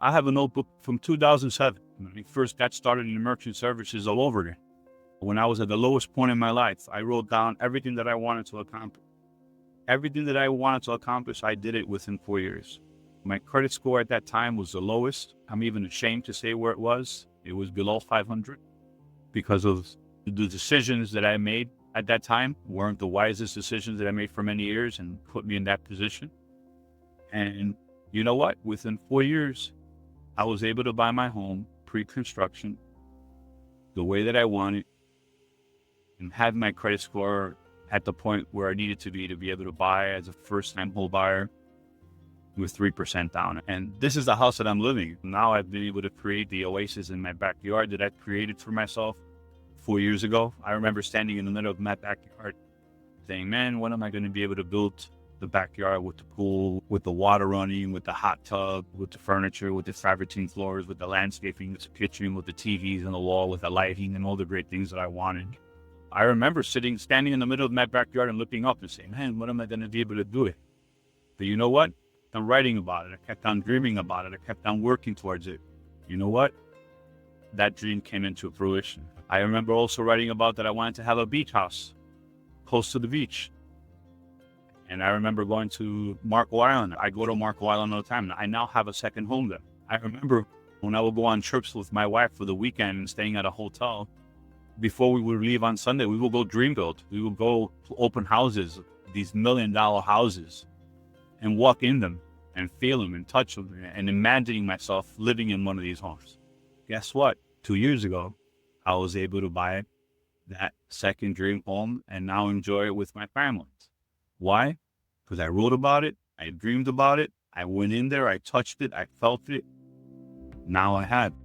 I have a notebook from 2007 when I first got started in merchant services all over again. When I was at the lowest point in my life, I wrote down everything that I wanted to accomplish. Everything that I wanted to accomplish, I did it within 4 years. My credit score at that time was the lowest. I'm even ashamed to say where it was. It was below 500 because of the decisions that I made at that time weren't the wisest decisions that I made for many years and put me in that position. And you know what? Within 4 years, I was able to buy my home pre-construction the way that I wanted and have my credit score at the point where I needed to be able to buy as a first-time home buyer with 3% down. And this is the house that I'm living in. Now I've been able to create the oasis in my backyard that I created for myself 4 years ago. I remember standing in the middle of my backyard saying, man, when am I going to be able to build the backyard with the pool, with the water running, with the hot tub, with the furniture, with the travertine floors, with the landscaping, with the kitchen, with the TVs on the wall, with the lighting and all the great things that I wanted. I remember standing in the middle of my backyard and looking up and saying, man, when am I going to be able to do it? But you know what? I'm writing about it. I kept on dreaming about it. I kept on working towards it. You know what? That dream came into fruition. I remember also writing about that I wanted to have a beach house close to the beach. And I remember going to Marco Island. I go to Marco Island all the time. I now have a second home there. I remember when I would go on trips with my wife for the weekend and staying at a hotel, before we would leave on Sunday, we would go dream build. We would go to open houses, these $1 million houses, and walk in them and feel them and touch them and imagining myself living in one of these homes. Guess what? 2 years ago, I was able to buy that second dream home and now enjoy it with my family. Why? Because I wrote about it. I dreamed about it. I went in there. I touched it. I felt it. Now I have it.